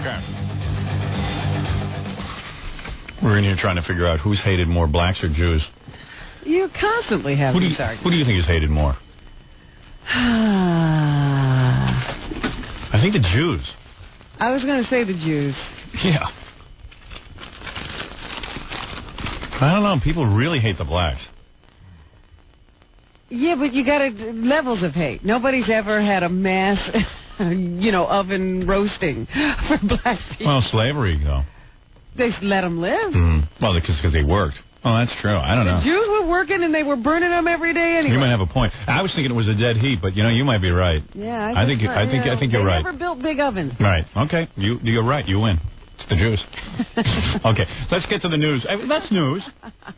Okay. We're in here trying to figure out who's hated more, blacks or Jews. You constantly have these arguments. Who do you think is hated more? I think the Jews. I was going to say the Jews. Yeah. I don't know. People really hate the blacks. Yeah, but you got levels of hate. Nobody's ever had a mass, oven roasting for black people. Well, slavery, though. They let them live. Well, because they worked. Oh, that's true. I don't know. The Jews were working and they were burning them every day anyway. You might have a point. I was thinking it was a dead heat, but you might be right. Yeah, I think you're right. They never built big ovens. Right. Okay. You're right. You win. It's the Jews. Okay. Let's get to the news. That's news.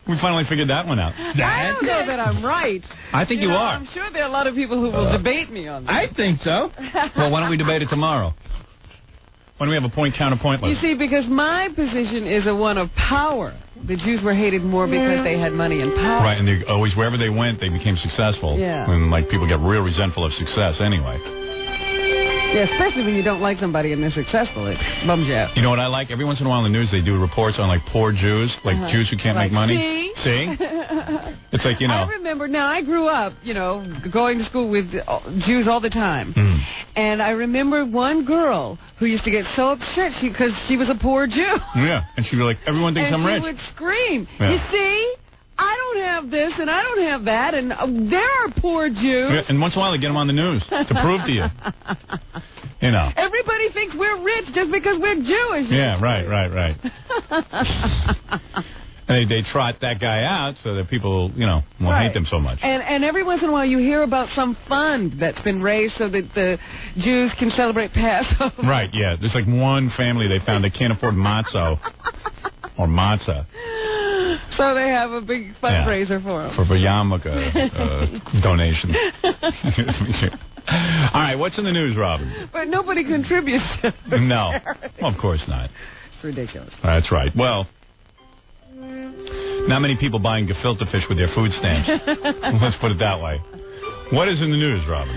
We finally figured that one out. I don't know that I'm right. I think you are. I'm sure there are a lot of people who will debate me on this. I think so. Well, why don't we debate it tomorrow? Why don't we have a point-counterpoint list? You see, because my position is a one of power. The Jews were hated more because they had money and power. Right, and they always, wherever they went, they became successful. Yeah. When, people get real resentful of success anyway. Yeah, especially when you don't like somebody and they're successful. It bums you out. You know what I like? Every once in a while in the news, they do reports on, poor Jews, Jews who can't make money. See? It's like, I remember, now I grew up, going to school with Jews all the time. And I remember one girl who used to get so upset because she was a poor Jew. Yeah, and she'd be like, everyone thinks I'm rich. And she would scream, yeah. You see? I don't have this and I don't have that, and there are poor Jews. Yeah, and once in a while they get them on the news to prove to you. Everybody thinks we're rich just because we're Jewish. Yeah, right. And they trot that guy out so that people, won't hate them so much. And every once in a while you hear about some fund that's been raised so that the Jews can celebrate Passover. Right, yeah. There's one family they found that can't afford matzah or matzah. So they have a big fundraiser for them. For yarmulke donation. All right, what's in the news, Robin? But nobody contributes to the charity. Well, of course not. It's ridiculous. That's right. Well, not many people buying gefilte fish with their food stamps. Let's put it that way. What is in the news, Robin?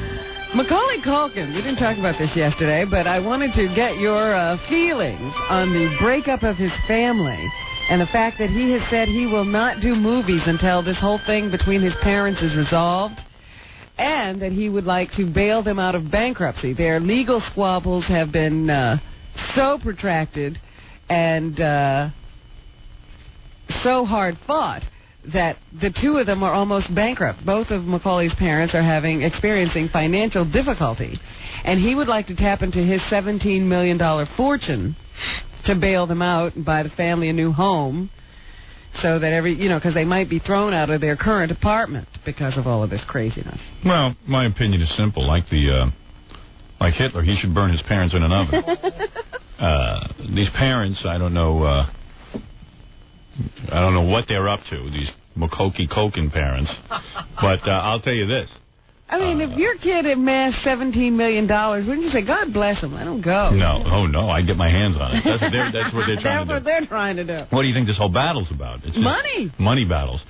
Macaulay Culkin. We didn't talk about this yesterday, but I wanted to get your feelings on the breakup of his family and the fact that he has said he will not do movies until this whole thing between his parents is resolved, and that he would like to bail them out of bankruptcy. Their legal squabbles have been so protracted and so hard fought that the two of them are almost bankrupt. Both of Macaulay's parents are experiencing financial difficulty, and he would like to tap into his $17 million fortune to bail them out and buy the family a new home, so that because they might be thrown out of their current apartment because of all of this craziness. Well, my opinion is simple. Like Hitler, he should burn his parents in an oven. These parents, I don't know what they're up to, these Macaulay Culkin parents, but I'll tell you this. I mean, if your kid amassed $17 million, wouldn't you say, God bless him, I don't go? No, I get my hands on it. That's what they're trying to do. That's what they're trying to do. What do you think this whole battle's about? It's money. Money battles.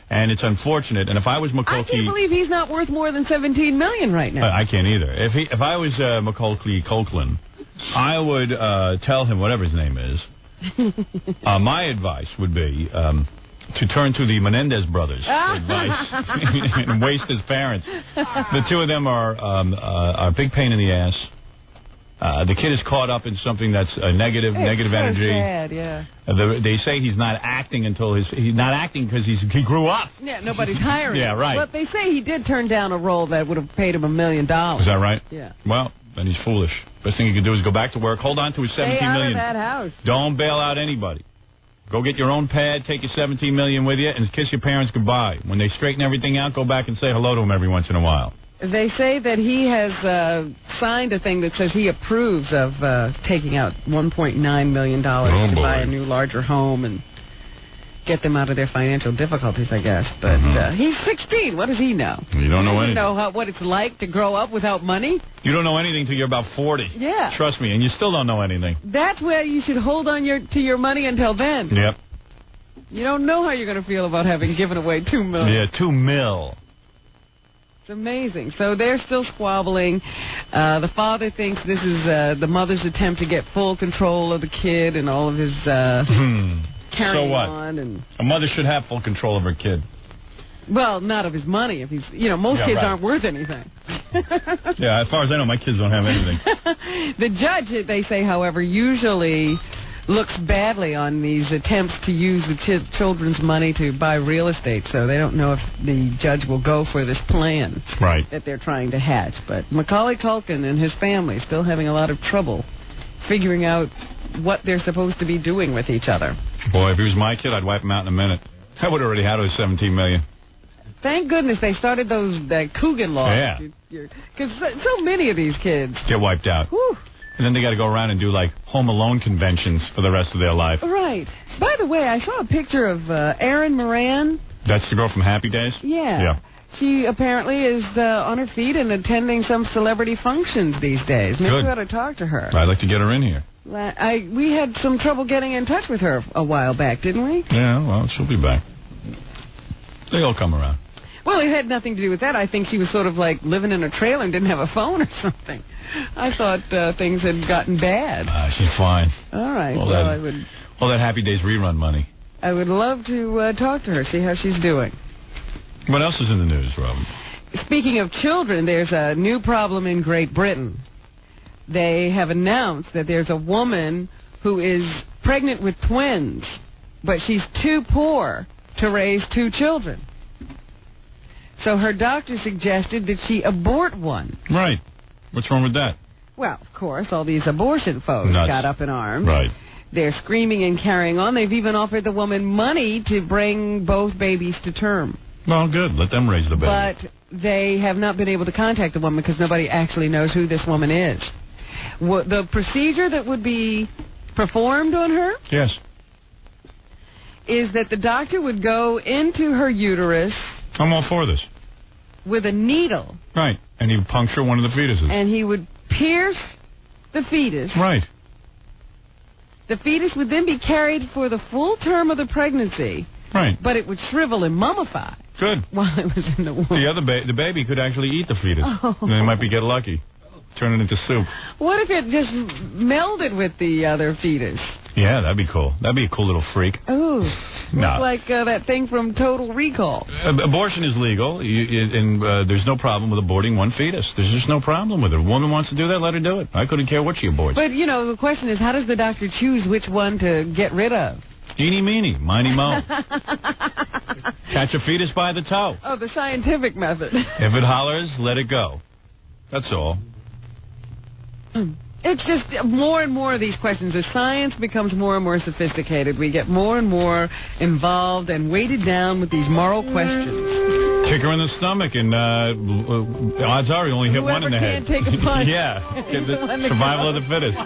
And it's unfortunate. And if I was Macaulay... I can't believe he's not worth more than $17 million right now. I can't either. If I was Macaulay Culkin, I would tell him, whatever his name is, my advice would be... to turn to the Menendez brothers for advice and waste his parents. The two of them are a big pain in the ass. The kid is caught up in something that's negative energy. Sad, yeah. They say he's not acting he's not acting because he grew up. Yeah, nobody's hiring him. Yeah, right. But they say he did turn down a role that would have paid him $1 million. Is that right? Yeah. Well, then he's foolish. Best thing he can do is go back to work, hold on to his $17 million. Stay out of that house. Don't bail out anybody. Go get your own pad, take your $17 million with you, and kiss your parents goodbye. When they straighten everything out, go back and say hello to them every once in a while. They say that he has signed a thing that says he approves of taking out $1.9 million to buy a new, larger home and get them out of their financial difficulties, I guess. But he's 16. What does he know? You don't know anything. You know what it's like to grow up without money? You don't know anything till you're about 40. Yeah. Trust me, and you still don't know anything. That's where you should hold on to your money until then. Yep. You don't know how you're going to feel about having given away $2 million. Yeah, $2 million. amazing. So they're still squabbling. The father thinks this is the mother's attempt to get full control of the kid and all of his carrying so what? on. And a mother should have full control of her kid. Well, not of his money. If he's, most kids aren't worth anything. Yeah, as far as I know, my kids don't have anything. The judge, they say, however, usually looks badly on these attempts to use the children's money to buy real estate, so they don't know if the judge will go for this plan that they're trying to hatch. But Macaulay Culkin and his family still having a lot of trouble figuring out what they're supposed to be doing with each other. Boy, if he was my kid, I'd wipe him out in a minute. I would have already had those $17 million. Thank goodness they started that Coogan law. Yeah. Because so many of these kids get wiped out. Whew. And then they got to go around and do, like, Home Alone conventions for the rest of their life. Right. By the way, I saw a picture of Erin Moran. That's the girl from Happy Days? Yeah. She apparently is on her feet and attending some celebrity functions these days. Maybe we ought to talk to her. I'd like to get her in here. We had some trouble getting in touch with her a while back, didn't we? Yeah, well, she'll be back. They all come around. Well, it had nothing to do with that. I think she was sort of like living in a trailer and didn't have a phone or something. I thought things had gotten bad. She's fine. All right. All that Happy Days rerun money. I would love to talk to her, see how she's doing. What else is in the news, Robin? Speaking of children, there's a new problem in Great Britain. They have announced that there's a woman who is pregnant with twins, but she's too poor to raise 2 children. So her doctor suggested that she abort one. Right. What's wrong with that? Well, of course, all these abortion folks got up in arms. Right. They're screaming and carrying on. They've even offered the woman money to bring both babies to term. Well, good. Let them raise the baby. But they have not been able to contact the woman because nobody actually knows who this woman is. The procedure that would be performed on her is that the doctor would go into her uterus. I'm all for this. With a needle. Right. And he would puncture one of the fetuses. And he would pierce the fetus. Right. The fetus would then be carried for the full term of the pregnancy. Right. But it would shrivel and mummify. Good. While it was in the womb. The baby could actually eat the fetus. Oh. And they might get lucky. Turn it into soup. What if it just melded with the other fetus? Yeah, that'd be cool. That'd be a cool little freak. Ooh. Looks like that thing from Total Recall. Abortion is legal, and there's no problem with aborting one fetus. There's just no problem with it. If a woman wants to do that, let her do it. I couldn't care what she aborts. But, the question is, how does the doctor choose which one to get rid of? Eeny meeny, miny mo. Catch a fetus by the toe. Oh, the scientific method. If it hollers, let it go. That's all. It's just more and more of these questions. As science becomes more and more sophisticated, we get more and more involved and weighted down with these moral questions. Kick her in the stomach, and odds are you only hit one in the head. Can't take a punch. Yeah, survival of the fittest.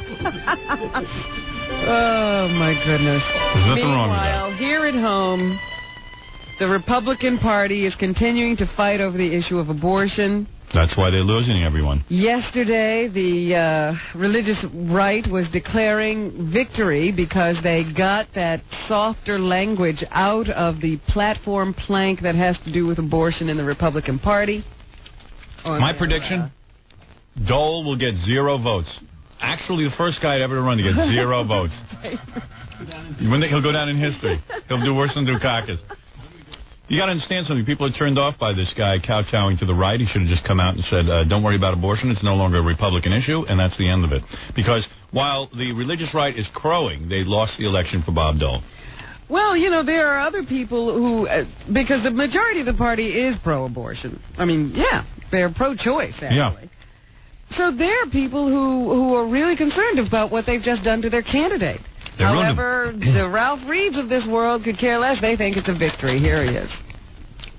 Oh, my goodness. There's nothing wrong with that. Meanwhile, here at home, the Republican Party is continuing to fight over the issue of abortion. That's why they're losing everyone. Yesterday, the religious right was declaring victory because they got that softer language out of the platform plank that has to do with abortion in the Republican Party. My prediction, Dole will get 0 votes. Actually, the first guy ever to run to get 0 votes. He'll go down in history. He'll do worse than Dukakis. You got to understand something. People are turned off by this guy kowtowing to the right. He should have just come out and said, don't worry about abortion. It's no longer a Republican issue, and that's the end of it. Because while the religious right is crowing, they lost the election for Bob Dole. Well, there are other people who, because the majority of the party is pro-abortion. I mean, they're pro-choice, actually. Yeah. So there are people who are really concerned about what they've just done to their candidate. However, the Ralph Reeds of this world could care less. They think it's a victory. Here he is.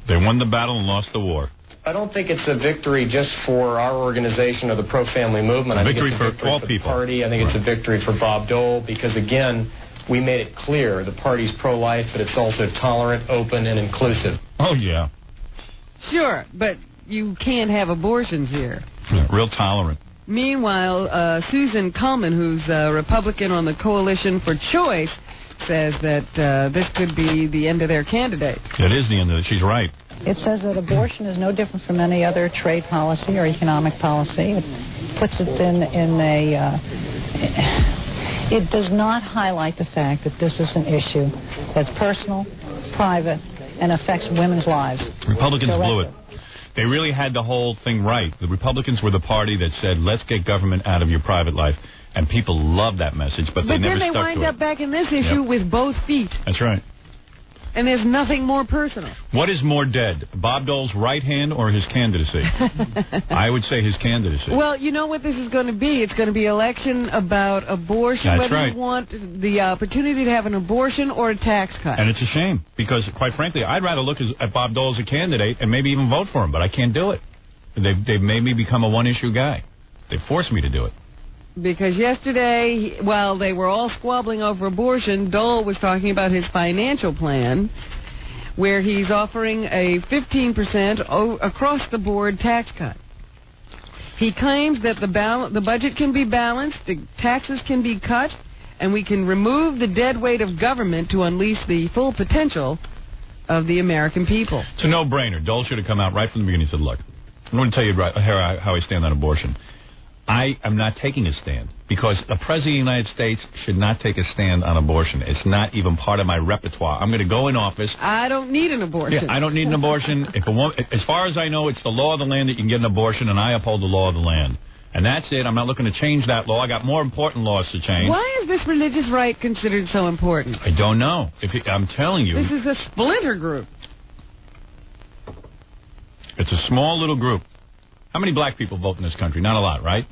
They won the battle and lost the war. I don't think it's a victory just for our organization or the pro-family movement. I think it's a victory for the party. I think it's a victory for Bob Dole because, again, we made it clear the party's pro-life, but it's also tolerant, open, and inclusive. Oh, yeah. Sure, but you can't have abortions here. Yeah, real tolerant. Meanwhile, Susan Cullman, who's a Republican on the Coalition for Choice, says that this could be the end of their candidate. It is the end of it. She's right. It says that abortion is no different from any other trade policy or economic policy. It puts it in a... It does not highlight the fact that this is an issue that's personal, private, and affects women's lives. Republicans blew it. They really had the whole thing right. The Republicans were the party that said, let's get government out of your private life. And people loved that message, but they never stuck to it. But then they wind up back in this issue with both feet. That's right. And there's nothing more personal. What is more dead, Bob Dole's right hand or his candidacy? I would say his candidacy. Well, you know what this is going to be? It's going to be election about abortion, That's whether right. you want the opportunity to have an abortion or a tax cut. And it's a shame, because, quite frankly, I'd rather look at Bob Dole as a candidate and maybe even vote for him, but I can't do it. They've made me become a one-issue guy. They forced me to do it. Because yesterday, while they were all squabbling over abortion, Dole was talking about his financial plan, where he's offering a 15% across-the-board tax cut. He claims that the budget can be balanced, the taxes can be cut, and we can remove the dead weight of government to unleash the full potential of the American people. It's a no-brainer. Dole should have come out right from the beginning and said, look, I'm going to tell you how I stand on abortion. I am not taking a stand, because the President of the United States should not take a stand on abortion. It's not even part of my repertoire. I'm going to go in office. I don't need an abortion. Yeah, I don't need an abortion. If a woman, as far as I know, it's the law of the land that you can get an abortion, and I uphold the law of the land. And that's it. I'm not looking to change that law. I got more important laws to change. Why is this religious right considered so important? I don't know. I'm telling you. This is a splinter group. It's a small little group. How many black people vote in this country? Not a lot, right?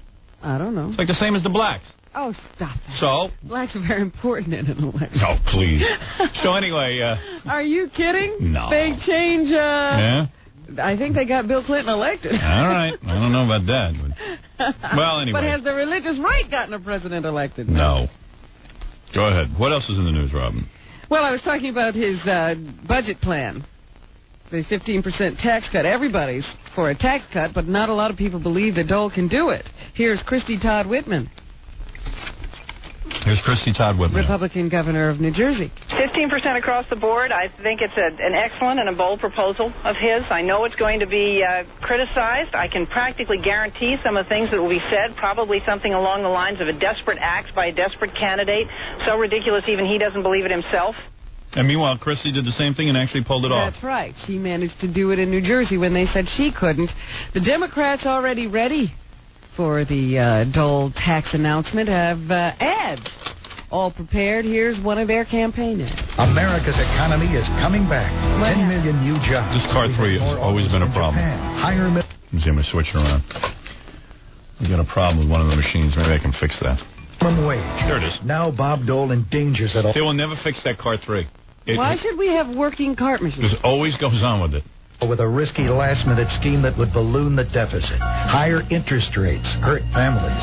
I don't know. It's like the same as the blacks. Oh, stop that. So? Blacks are very important in an election. Oh, please. So anyway... Are you kidding? No. They change... Yeah? I think they got Bill Clinton elected. All right. I don't know about that. But, well, anyway. But has the religious right gotten a president elected? No. Go ahead. What else is in the news, Robin? Well, I was talking about his budget plan. The 15% tax cut. Everybody's for a tax cut, but not a lot of people believe that Dole can do it. Here's Christy Todd Whitman. Here's Christy Todd Whitman. Republican governor of New Jersey. 15% across the board. I think it's an excellent and a bold proposal of his. I know it's going to be criticized. I can practically guarantee some of the things that will be said, probably something along the lines of a desperate act by a desperate candidate, so ridiculous even he doesn't believe it himself. And meanwhile, Christy did the same thing and actually pulled it off. That's right. She managed to do it in New Jersey when they said she couldn't. The Democrats already ready for the Dole tax announcement have ads all prepared. Here's one of their campaign ads. America's economy is coming back. 10 million new jobs. This car 3 has always been a problem. Higher Let me see, I'm going to switch it around. We've got a problem with one of the machines. Maybe I can fix that. minimum wage. There it is. Now Bob Dole endangers it all. They will never fix that car 3. Why should we have working cart machines? This always goes on with it. With a risky last-minute scheme that would balloon the deficit. Higher interest rates hurt families.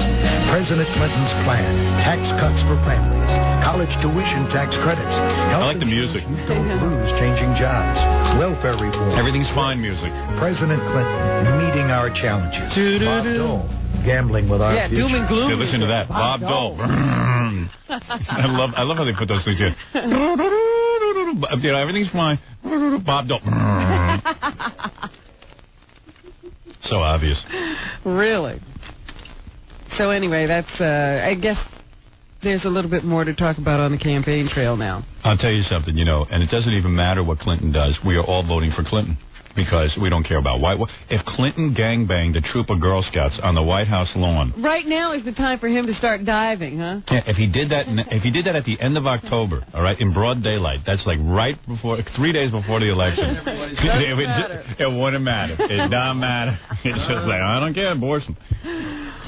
President Clinton's plan. Tax cuts for families. College tuition tax credits. I like the music. You don't lose changing jobs. Welfare reform. Everything's fine music. President Clinton meeting our challenges. Bob Dole gambling with our future. Doom and gloom. Yeah, listen to that. Bob Dole. I love how they put those things in. You know, everything's fine. Bob Dole. So obvious. Really? So anyway, that's, I guess there's a little bit more to talk about on the campaign trail now. I'll tell you something, you know, and it doesn't even matter what Clinton does. We are all voting for Clinton because we don't care about white. If Clinton gangbanged a troop of Girl Scouts on the White House lawn. Right now is the time for him to start diving, huh? Yeah, if he did that at the end of October, all right, in broad daylight, that's like right before, 3 days before the election. It wouldn't matter. It doesn't matter. It's just like, I don't care, abortion.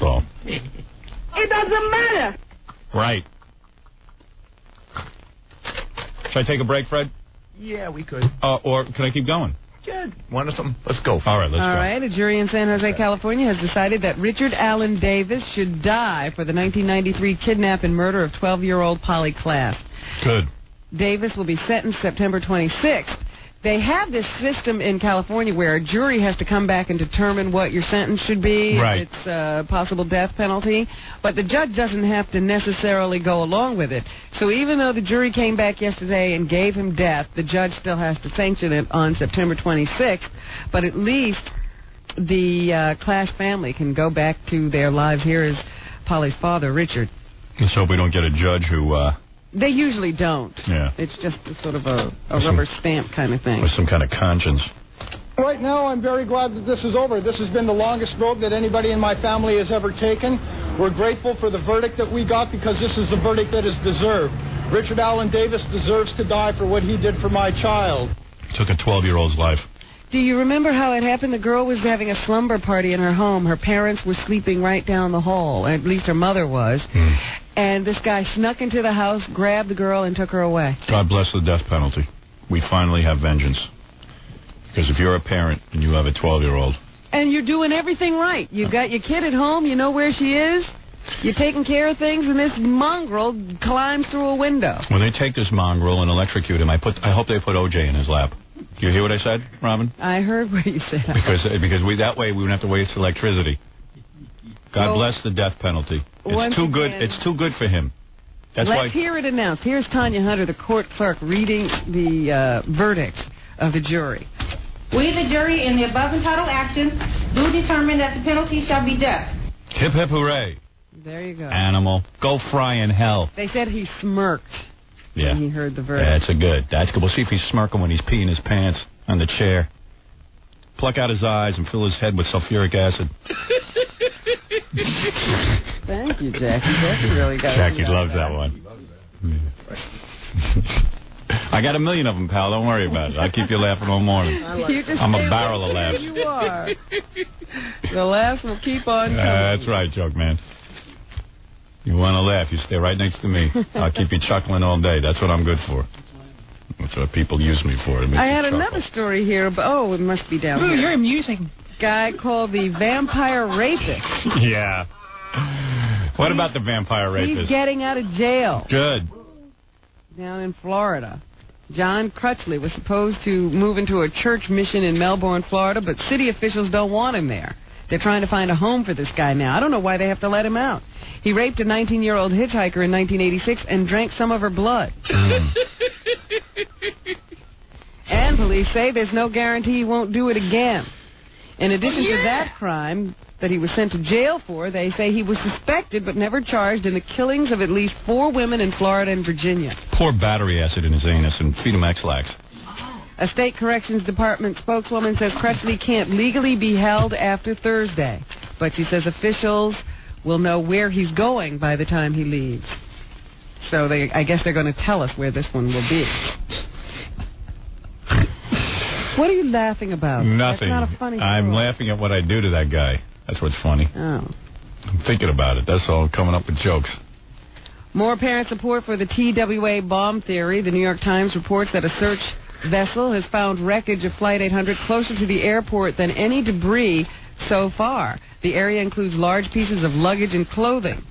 So. It doesn't matter. Right. Should I take a break, Fred? Yeah, we could. Or can I keep going? Yeah, want something? Let's go. All right, let's go. All right, a jury in San Jose, California has decided that Richard Allen Davis should die for the 1993 kidnap and murder of 12-year-old Polly Klaas. Good. Davis will be sentenced September 26th They have this system in California where a jury has to come back and determine what your sentence should be. Right. It's a possible death penalty. But the judge doesn't have to necessarily go along with it. So even though the jury came back yesterday and gave him death, the judge still has to sanction it on September 26th. But at least the Clash family can go back to their lives. Here is Polly's father, Richard. Let's hope we don't get a judge who... They usually don't. Yeah. It's just sort of a rubber stamp kind of thing. With some kind of conscience. Right now, I'm very glad that this is over. This has been the longest vote that anybody in my family has ever taken. We're grateful for the verdict that we got because this is the verdict that is deserved. Richard Allen Davis deserves to die for what he did for my child. Took a 12-year-old's life. Do you remember how it happened? The girl was having a slumber party in her home. Her parents were sleeping right down the hall. At least her mother was. And this guy snuck into the house, grabbed the girl, and took her away. God bless the death penalty. We finally have vengeance. Because if you're a parent and you have a 12-year-old... And you're doing everything right. You've got your kid at home. You know where she is. You're taking care of things, and this mongrel climbs through a window. When they take this mongrel and electrocute him, I hope they put O.J. in his lap. Do you hear what I said, Robin? I heard what you said. Because that way we wouldn't have to waste electricity. God bless the death penalty. It's too good. It's too good for him. Let's hear it announced. Here's Tanya Hunter, the court clerk, reading the verdict of the jury. We, the jury, in the above entitled actions, do determine that the penalty shall be death. Hip hip hooray! There you go. Animal, go fry in hell. They said he smirked. Yeah. When he heard the verdict. That's good. That's good. We'll see if he's smirking when he's peeing his pants on the chair. Pluck out his eyes and fill his head with sulfuric acid. Thank you, Jackie. Jackie really got Jackie loves that one. I got 1 million of them, pal. Don't worry about it. I'll keep you laughing all morning. I'm a barrel of laughs. You are. The laughs will keep on coming. That's right, joke man. You want to laugh, you stay right next to me. I'll keep you chuckling all day. That's what I'm good for. That's what people use me for. I had another story here. It must be down here. You're amusing. Guy called the vampire rapist. Yeah. What about the vampire rapist? He's getting out of jail. Good. Down in Florida. John Crutchley was supposed to move into a church mission in Melbourne, Florida, but city officials don't want him there. They're trying to find a home for this guy now. I don't know why they have to let him out. He raped a 19-year-old hitchhiker in 1986 and drank some of her blood. And police say there's no guarantee he won't do it again. In addition to that crime that he was sent to jail for, they say he was suspected but never charged in the killings of at least 4 women in Florida and Virginia. Pour battery acid in his anus and feed him X-Lax. A state corrections department spokeswoman says Crutchley can't legally be held after Thursday, but she says officials will know where he's going by the time he leaves. So I guess they're going to tell us where this one will be. What are you laughing about? Nothing. That's not a funny story. I'm laughing at what I do to that guy. That's what's funny. Oh. I'm thinking about it. That's all. Coming up with jokes. More apparent support for the TWA bomb theory. The New York Times reports that a search vessel has found wreckage of Flight 800 closer to the airport than any debris so far. The area includes large pieces of luggage and clothing.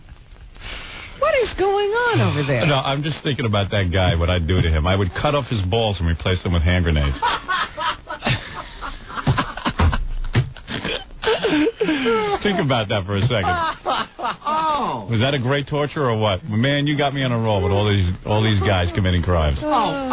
What is going on over there? No, I'm just thinking about that guy, what I'd do to him. I would cut off his balls and replace them with hand grenades. Think about that for a second. Oh. Was that a great torture or what? Man, you got me on a roll with all these guys committing crimes. Oh.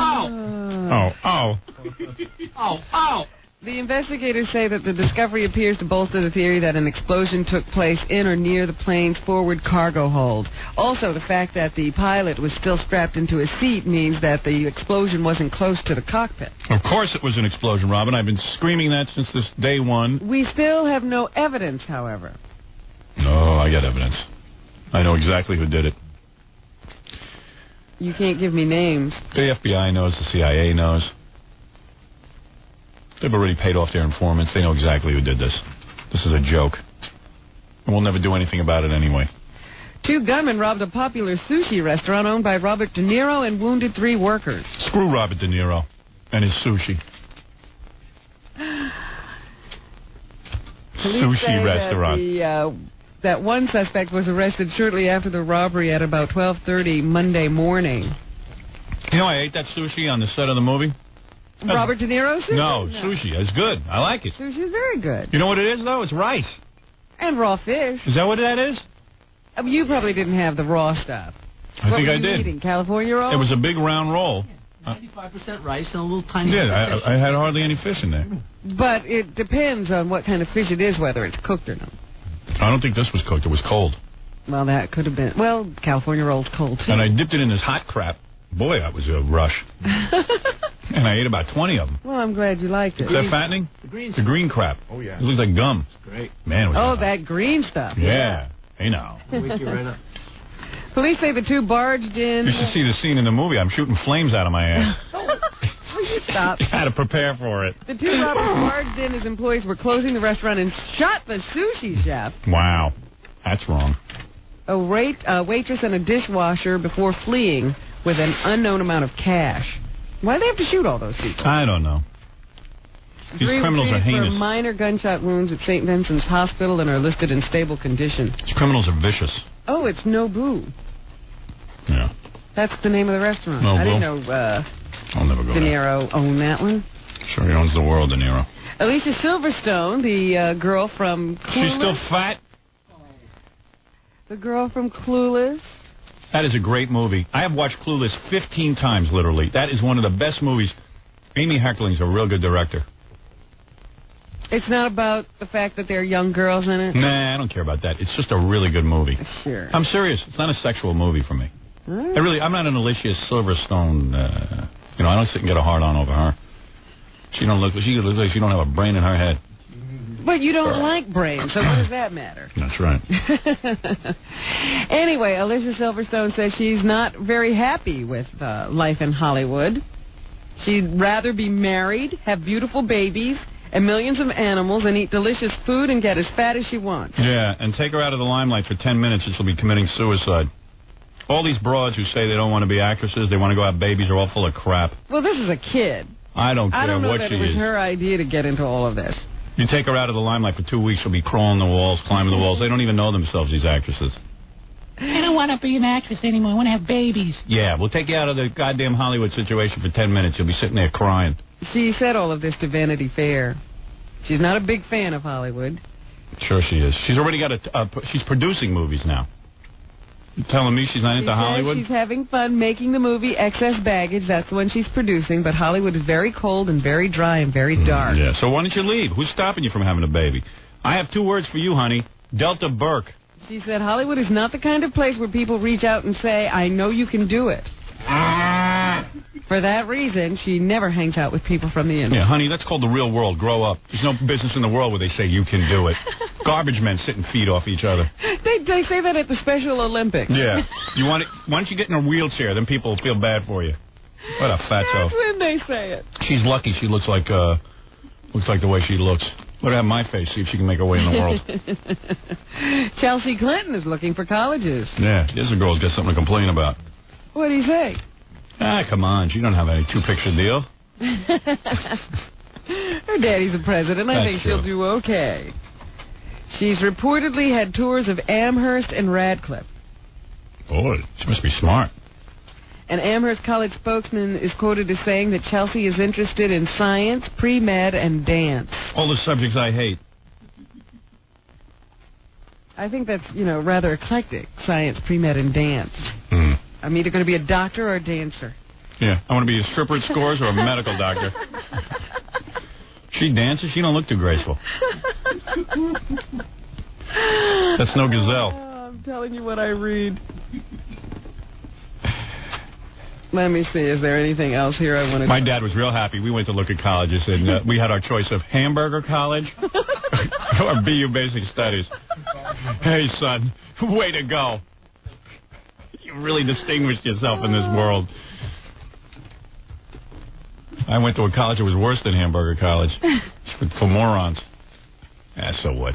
The investigators say that the discovery appears to bolster the theory that an explosion took place in or near the plane's forward cargo hold. Also, the fact that the pilot was still strapped into his seat means that the explosion wasn't close to the cockpit. Of course it was an explosion, Robin. I've been screaming that since this day one. We still have no evidence, however. No, I got evidence. I know exactly who did it. You can't give me names. The FBI knows, the CIA knows. They've already paid off their informants. They know exactly who did this. This is a joke. And we'll never do anything about it anyway. 2 gunmen robbed a popular sushi restaurant owned by Robert De Niro and wounded 3 workers. Screw Robert De Niro and his sushi. Sushi restaurant. That one suspect was arrested shortly after the robbery at about 12:30 Monday morning. You know, I ate that sushi on the set of the movie. Robert De Niro sushi? No, sushi. It's good. I like it. Sushi is very good. You know what it is, though? It's rice. And raw fish. Is that what that is? You probably didn't have the raw stuff. I think I did. What were you eating? California roll? It was a big round roll. 95% rice and a little tiny Yeah, fish. I had hardly any fish in there. But it depends on what kind of fish it is, whether it's cooked or not. I don't think this was cooked. It was cold. Well, that could have been. Well, California roll's cold, too. And I dipped it in this hot crap. Boy, that was a rush. And I ate about 20 of them. Well, I'm glad you liked it. Is that fattening? The green crap. Oh, yeah. It looks like gum. It's great. Man, it was that green stuff. Yeah. Hey, now. I'll wake you right up. Police say the two barged in. You should see the scene in the movie. I'm shooting flames out of my ass. Stop. I had to prepare for it. The two robbers barged in as employees were closing the restaurant and shot the sushi chef. Wow. That's wrong. A waitress and a dishwasher before fleeing with an unknown amount of cash. Why do they have to shoot all those people? I don't know. These criminals are heinous. For minor gunshot wounds at St. Vincent's Hospital and are listed in stable condition. These criminals are vicious. Oh, it's Nobu. Yeah. That's the name of the restaurant. Nobu. I didn't know I'll never go De there. Niro owned that one. Sure, he owns the world, De Niro. Alicia Silverstone, the girl from Clueless. She's still fat? The girl from Clueless. That is a great movie. I have watched Clueless 15 times, literally. That is one of the best movies. Amy Heckling's a real good director. It's not about the fact that there are young girls in it? Nah, I don't care about that. It's just a really good movie. Sure. I'm serious. It's not a sexual movie for me. I'm not an Alicia Silverstone. I don't sit and get a hard on over her. She looks like she don't have a brain in her head. But you don't like brains, so what does that matter? That's right. Anyway, Alicia Silverstone says she's not very happy with life in Hollywood. She'd rather be married, have beautiful babies, and millions of animals, and eat delicious food and get as fat as she wants. Yeah, and take her out of the limelight for 10 minutes and she'll be committing suicide. All these broads who say they don't want to be actresses, they want to go have babies, are all full of crap. Well, this is a kid. I don't care I don't know what that she it was is. her idea to get into all of this. You take her out of the limelight for 2 weeks, she'll be crawling the walls, climbing the walls. They don't even know themselves, these actresses. I don't want to be an actress anymore. I want to have babies. Yeah, we'll take you out of the goddamn Hollywood situation for 10 minutes. You'll be sitting there crying. She said all of this to Vanity Fair. She's not a big fan of Hollywood. Sure she is. She's already got she's producing movies now. You telling me she's not into Hollywood? She's having fun making the movie Excess Baggage. That's the one she's producing. But Hollywood is very cold and very dry and very dark. Yeah, so why don't you leave? Who's stopping you from having a baby? I have 2 words for you, honey. Delta Burke. She said Hollywood is not the kind of place where people reach out and say, I know you can do it. For that reason, she never hangs out with people from the industry. Yeah, honey, that's called the real world. Grow up. There's no business in the world where they say you can do it. Garbage men sit and feed off each other. They say that at the Special Olympics. Yeah. Why don't you get in a wheelchair, then people will feel bad for you. What a fatso. That's when they say it. She's lucky she looks like the way she looks. Let her have my face, see if she can make her way in the world. Chelsea Clinton is looking for colleges. Yeah, here's a girl's got something to complain about. What do you say? Ah, come on. She don't have any 2-picture deal. Her daddy's the president. I think she'll do okay. She's reportedly had tours of Amherst and Radcliffe. Boy, she must be smart. An Amherst College spokesman is quoted as saying that Chelsea is interested in science, pre-med, and dance. All the subjects I hate. I think that's, rather eclectic. Science, pre-med, and dance. I'm either going to be a doctor or a dancer. Yeah, I want to be a stripper at Scores or a medical doctor. She dances, she don't look too graceful. That's no gazelle. I'm telling you what I read. Let me see, is there anything else here I want to... My dad was real happy. We went to look at colleges, and we had our choice of Hamburger College or BU Basic Studies. Hey, son, way to go. You really distinguished yourself in this world. I went to a college that was worse than Hamburger College. For morons. So what?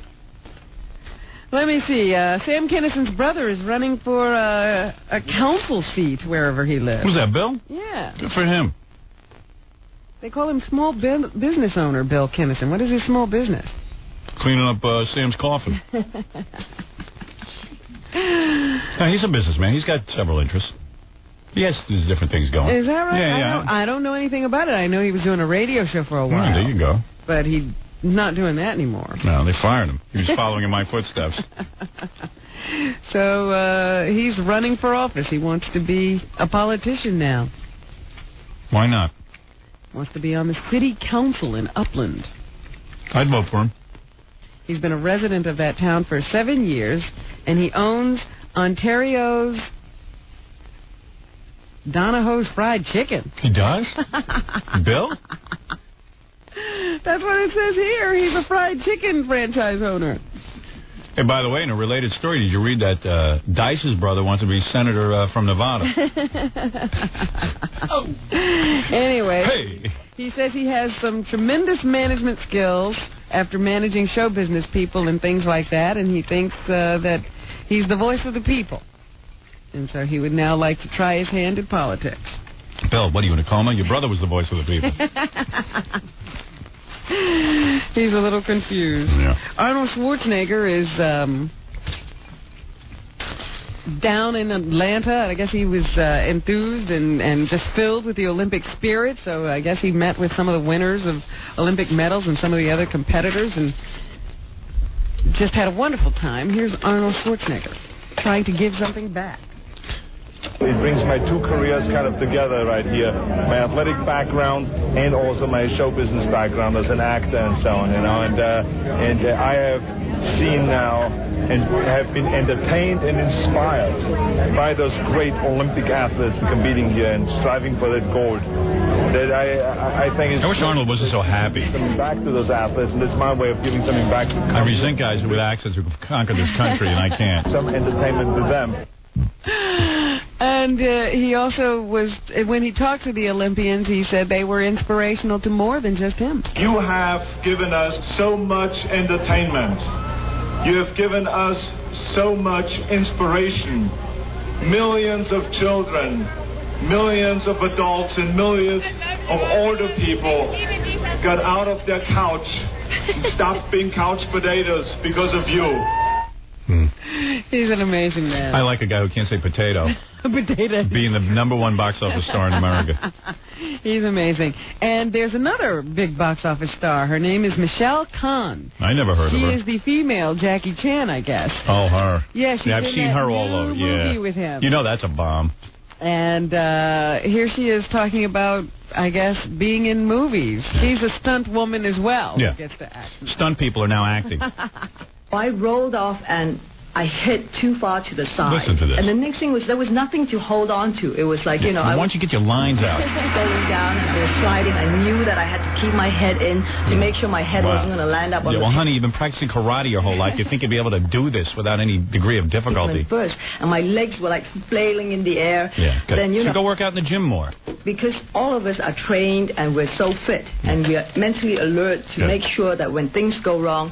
Let me see. Sam Kinnison's brother is running for a council seat wherever he lives. Who's that, Bill? Yeah. Good for him. They call him small business owner, Bill Kinnison. What is his small business? Cleaning up Sam's coffin. No, he's a businessman. He's got several interests. Yes, there's different things going. Is that right? Yeah, I don't know anything about it. I know he was doing a radio show for a while. There you go. But he's not doing that anymore. No, they fired him. He was following in my footsteps. So he's running for office. He wants to be a politician now. Why not? Wants to be on the city council in Upland. I'd vote for him. He's been a resident of that town for 7 years, and he owns Ontario's Donahoe's Fried Chicken. He does? Bill? That's what it says here. He's a fried chicken franchise owner. Hey, by the way, in a related story, did you read that Dice's brother wants to be senator from Nevada? Anyway, hey. He says he has some tremendous management skills after managing show business people and things like that, and he thinks that he's the voice of the people. And so he would now like to try his hand at politics. Bill, what are you in a coma? Your brother was the voice of the people. He's a little confused. Yeah. Arnold Schwarzenegger is down in Atlanta. I guess he was enthused and just filled with the Olympic spirit. So I guess he met with some of the winners of Olympic medals and some of the other competitors and just had a wonderful time. Here's Arnold Schwarzenegger trying to give something back. It brings my two careers kind of together right here. My athletic background and also my show business background as an actor and so on, and I have seen now and have been entertained and inspired by those great Olympic athletes competing here and striving for that gold. That I think I wish Arnold wasn't so happy. Coming back to those athletes, and it's my way of giving something back to I resent guys with accents who conquer this country, and I can't. Some entertainment to them. And he also was, when he talked to the Olympians, he said they were inspirational to more than just him. You have given us so much entertainment. You have given us so much inspiration. Millions of children, millions of adults, and millions of older people got out of their couch and stopped being couch potatoes because of you. He's an amazing man. I like a guy who can't say potato. Potato. Being the #1 box office star in America. He's amazing. And there's another big box office star. Her name is Michelle Khan. I never heard of her. She is the female Jackie Chan, I guess. Oh, her. Yeah, she's I've in seen that her all over. movie with him. You know that's a bomb. And here she is talking about, I guess, being in movies. She's a stunt woman as well. Yeah. Who gets to act. Stunt people are now acting. I rolled off and I hit too far to the side. Listen to this. And the next thing was there was nothing to hold on to. It was like, you know, why don't you get your lines out? Going down and I was sliding. I knew that I had to keep my head in to make sure my head wasn't going to land up on the well, honey, you've been practicing karate your whole life. You think you'd be able to do this without any degree of difficulty. First, and my legs were like flailing in the air. Yeah, good. Then, you know, go work out in the gym more. Because all of us are trained and we're so fit and we are mentally alert to make sure that when things go wrong,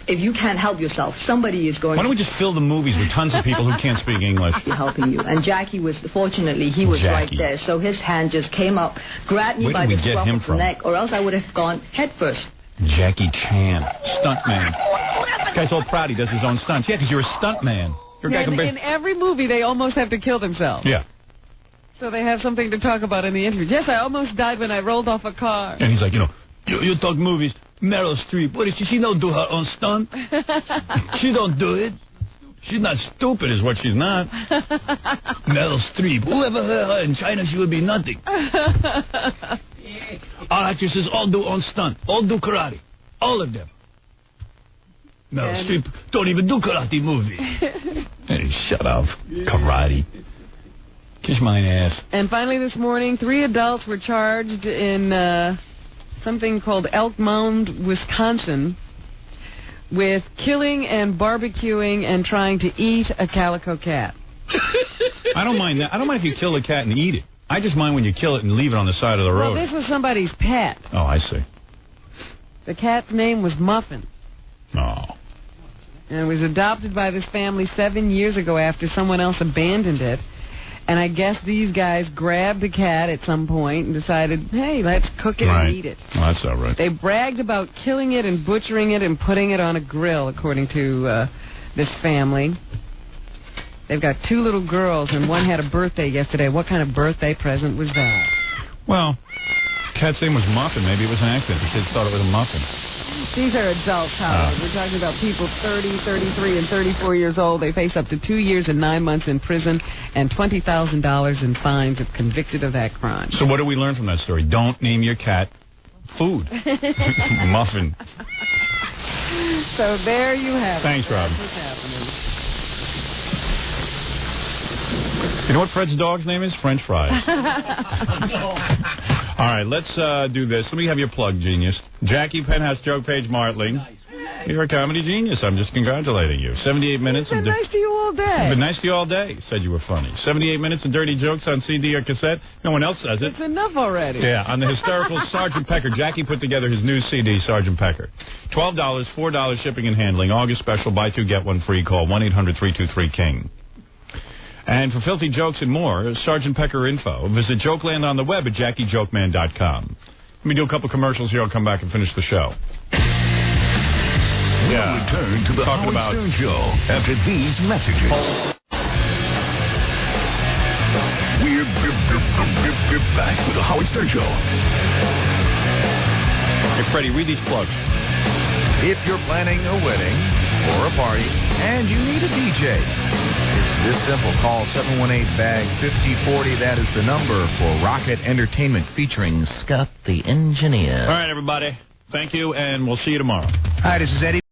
if you can't help yourself, somebody is going. Why don't we just fill the movies with tons of people who can't speak English? Helping you. And Jackie was, fortunately, he was right there. So his hand just came up, grabbed me by the scruff of the neck, or else I would have gone head first. Jackie Chan, stuntman. This guy's all proud he does his own stunts. Yeah, because you're a stuntman. In every movie, they almost have to kill themselves. Yeah. So they have something to talk about in the interview. Yes, I almost died when I rolled off a car. And he's like, you know, you talk movies. Meryl Streep, what is she? She don't do her own stunt. She don't do it. She's not stupid is what she's not. Meryl Streep, whoever heard her in China, she would be nothing. Our actresses all do own stunt, all do karate, all of them. Meryl Streep don't even do karate movies. Hey, shut up. Karate. Kiss my ass. And finally this morning, 3 adults were charged in something called Elk Mound, Wisconsin, with killing and barbecuing and trying to eat a calico cat. I don't mind that. I don't mind if you kill a cat and eat it. I just mind when you kill it and leave it on the side of the road. Well, this was somebody's pet. Oh, I see. The cat's name was Muffin. Oh. And it was adopted by this family 7 years ago after someone else abandoned it. And I guess these guys grabbed the cat at some point and decided, hey, let's cook it and eat it. Well, that's all right. They bragged about killing it and butchering it and putting it on a grill, according to this family. They've got 2 little girls, and one had a birthday yesterday. What kind of birthday present was that? Well, cat's name was Muffin. Maybe it was an accident. The kids thought it was a muffin. These are adults, Howard. We're talking about people 30, 33, and 34 years old. They face up to 2 years and 9 months in prison and $20,000 in fines if convicted of that crime. So what do we learn from that story? Don't name your cat food. Muffin. So there you have it. Thanks, Rob. That's what's happening. You know what Fred's dog's name is? French fries. All right, let's do this. Let me have your plug, genius. Jackie, Penthouse Joke, Page Martling. You're a comedy genius. I'm just congratulating you. 78 minutes. It's been nice to you all day. I've been nice to you all day. Said you were funny. 78 minutes of dirty jokes on CD or cassette. No one else says it. It's enough already. Yeah, on the hysterical Sergeant Pecker. Jackie put together his new CD, Sergeant Pecker. $12, $4 shipping and handling. August special. Buy 2, get 1 free. Call 1-800-323-KING. And for filthy jokes and more, Sergeant Pecker info, visit Jokeland on the web at JackieJokeman.com. Let me do a couple commercials here. I'll come back and finish the show. We'll return to the Howard Stern Show after these messages. We're back with the Howard Stern Show. Hey, Freddie, read these plugs. If you're planning a wedding or a party and you need a DJ, it's this simple. Call 718-BAG-5040. That is the number for Rocket Entertainment featuring Scott the Engineer. All right, everybody. Thank you, and we'll see you tomorrow. Hi, this is Eddie.